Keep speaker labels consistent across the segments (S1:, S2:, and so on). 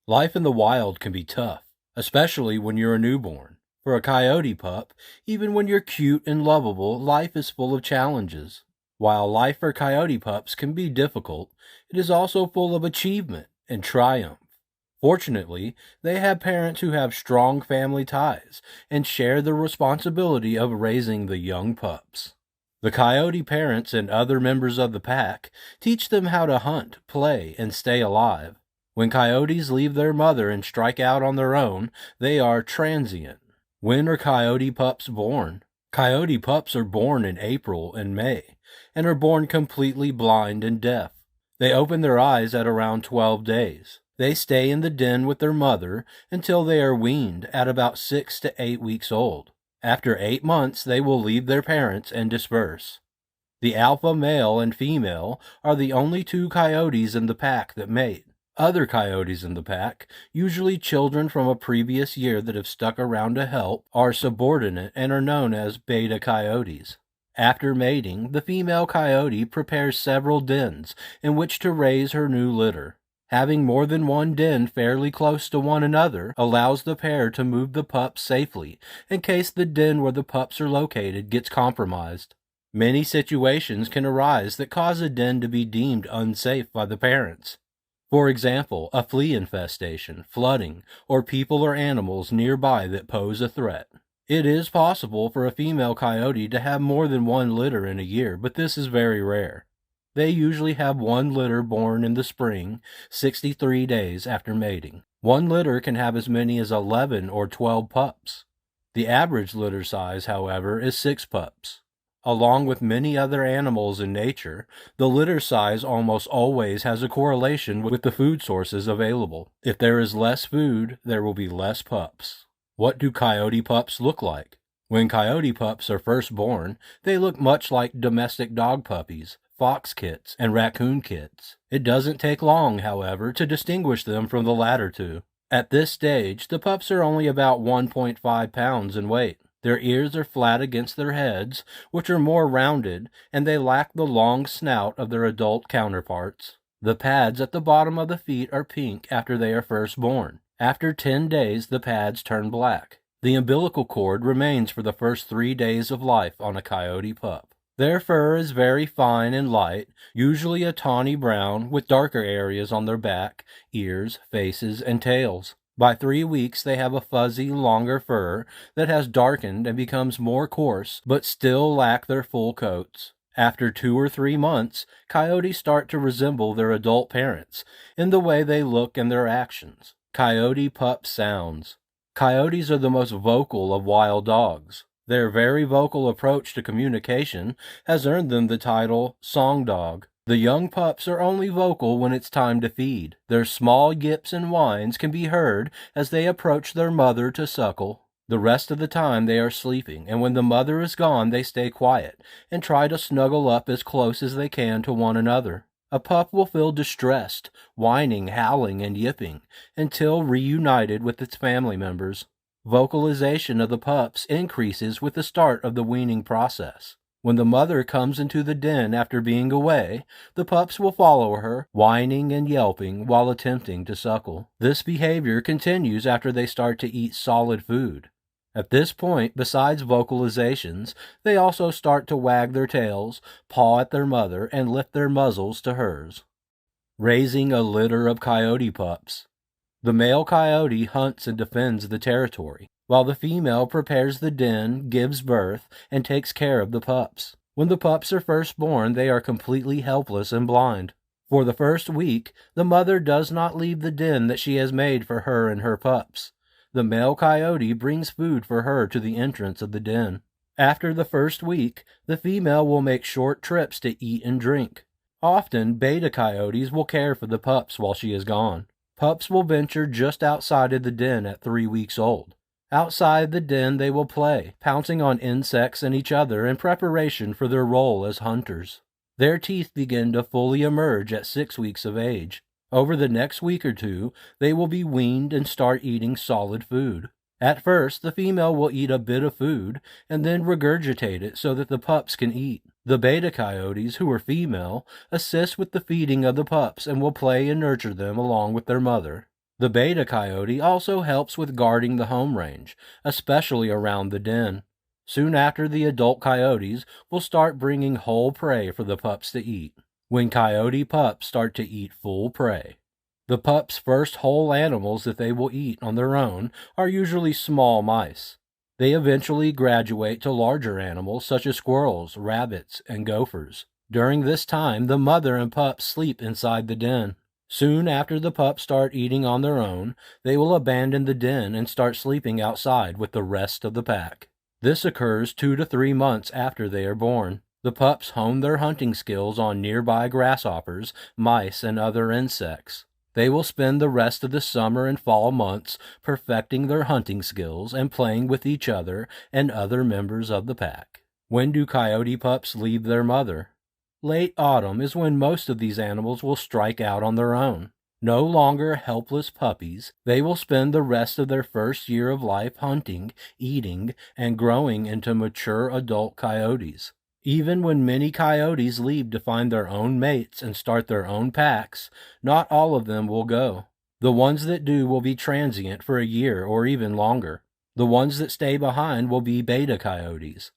S1: Life in the wild can be tough, especially when you're a newborn. For a coyote pup, even when you're cute and lovable, life is full of challenges. While life for coyote pups can be difficult, it is also full of achievement and triumph. Fortunately, they have parents who have strong family ties and share the responsibility of raising the young pups. The coyote parents and other members of the pack teach them how to hunt, play, and stay alive. When coyotes leave their mother and strike out on their own, they are transient. When are coyote pups born? Coyote pups are born in April and May, and are born completely blind and deaf. They open their eyes at around 12 days. They stay in the den with their mother until they are weaned at about 6 to 8 weeks old. After 8 months, they will leave their parents and disperse. The alpha male and female are the only two coyotes in the pack that mate. Other coyotes in the pack, usually children from a previous year that have stuck around to help, are subordinate and are known as beta coyotes. After mating, the female coyote prepares several dens in which to raise her new litter. Having more than one den fairly close to one another allows the pair to move the pups safely in case the den where the pups are located gets compromised. Many situations can arise that cause a den to be deemed unsafe by the parents. For example, a flea infestation, flooding, or people or animals nearby that pose a threat. It is possible for a female coyote to have more than one litter in a year, but this is very rare. They usually have one litter born in the spring, 63 days after mating. One litter can have as many as 11 or 12 pups. The average litter size, however, is 6 pups. Along with many other animals in nature, the litter size almost always has a correlation with the food sources available. If there is less food, there will be less pups. What do coyote pups look like? When coyote pups are first born, they look much like domestic dog puppies, fox kits, and raccoon kits. It doesn't take long, however, to distinguish them from the latter two. At this stage, the pups are only about 1.5 pounds in weight. Their ears are flat against their heads, which are more rounded, and they lack the long snout of their adult counterparts. The pads at the bottom of the feet are pink after they are first born. After 10 days, the pads turn black. The umbilical cord remains for the first 3 days of life on a coyote pup. Their fur is very fine and light, usually a tawny brown, with darker areas on their back, ears, faces, and tails. By 3 weeks, they have a fuzzy, longer fur that has darkened and becomes more coarse, but still lack their full coats. After 2 or 3 months, coyotes start to resemble their adult parents in the way they look and their actions. Coyote pup sounds. Coyotes are the most vocal of wild dogs. Their very vocal approach to communication has earned them the title song dog. The young pups are only vocal when it's time to feed. Their small yips and whines can be heard as they approach their mother to suckle. The rest of the time they are sleeping, and when the mother is gone they stay quiet and try to snuggle up as close as they can to one another. A pup will feel distressed, whining, howling, and yipping, until reunited with its family members. Vocalization of the pups increases with the start of the weaning process. When the mother comes into the den after being away, the pups will follow her, whining and yelping while attempting to suckle. This behavior continues after they start to eat solid food. At this point, besides vocalizations, they also start to wag their tails, paw at their mother, and lift their muzzles to hers. Raising a litter of coyote pups. The male coyote hunts and defends the territory, while the female prepares the den, gives birth, and takes care of the pups. When the pups are first born, they are completely helpless and blind. For the first week, the mother does not leave the den that she has made for her and her pups. The male coyote brings food for her to the entrance of the den. After the first week, the female will make short trips to eat and drink. Often, beta coyotes will care for the pups while she is gone. Pups will venture just outside of the den at 3 weeks old. Outside the den they will play, pouncing on insects and each other in preparation for their role as hunters. Their teeth begin to fully emerge at 6 weeks of age. Over the next week or two, they will be weaned and start eating solid food. At first, the female will eat a bit of food and then regurgitate it so that the pups can eat. The beta coyotes, who are female, assist with the feeding of the pups and will play and nurture them along with their mother. The beta coyote also helps with guarding the home range, especially around the den. Soon after, the adult coyotes will start bringing whole prey for the pups to eat. When coyote pups start to eat full prey, the pups' first whole animals that they will eat on their own are usually small mice. They eventually graduate to larger animals such as squirrels, rabbits, and gophers. During this time, the mother and pups sleep inside the den. Soon after the pups start eating on their own, they will abandon the den and start sleeping outside with the rest of the pack. This occurs 2 to 3 months after they are born. The pups hone their hunting skills on nearby grasshoppers, mice, and other insects. They will spend the rest of the summer and fall months perfecting their hunting skills and playing with each other and other members of the pack. When do coyote pups leave their mother? Late autumn is when most of these animals will strike out on their own. No longer helpless puppies, they will spend the rest of their first year of life hunting, eating, and growing into mature adult coyotes. Even when many coyotes leave to find their own mates and start their own packs, not all of them will go. The ones that do will be transient for a year or even longer. The ones that stay behind will be beta coyotes.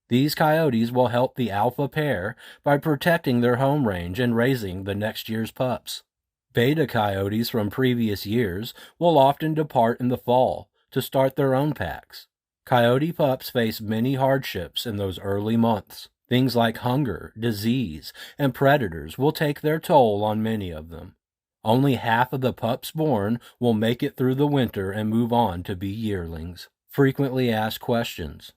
S1: These coyotes will help the alpha pair by protecting their home range and raising the next year's pups. Beta coyotes from previous years will often depart in the fall to start their own packs. Coyote pups face many hardships in those early months. Things like hunger, disease, and predators will take their toll on many of them. Only half of the pups born will make it through the winter and move on to be yearlings. Frequently asked questions.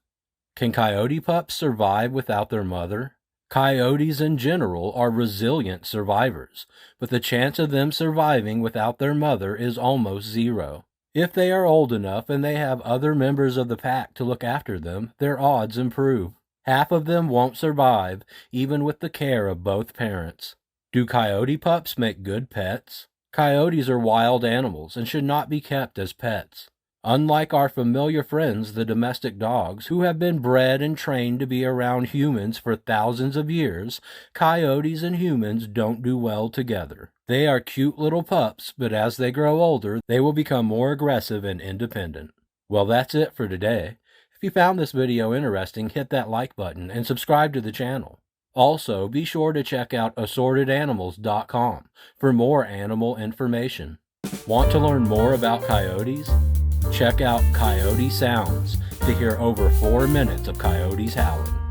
S1: Can coyote pups survive without their mother? Coyotes in general are resilient survivors, but the chance of them surviving without their mother is almost zero. If they are old enough and they have other members of the pack to look after them, their odds improve. Half of them won't survive, even with the care of both parents. Do coyote pups make good pets? Coyotes are wild animals and should not be kept as pets. Unlike our familiar friends, the domestic dogs, who have been bred and trained to be around humans for thousands of years, coyotes and humans don't do well together. They are cute little pups, but as they grow older, they will become more aggressive and independent. Well, that's it for today. If you found this video interesting, hit that like button and subscribe to the channel. Also, be sure to check out assortedanimals.com for more animal information. Want to learn more about coyotes? Check out Coyote Sounds to hear over 4 minutes of coyotes howling.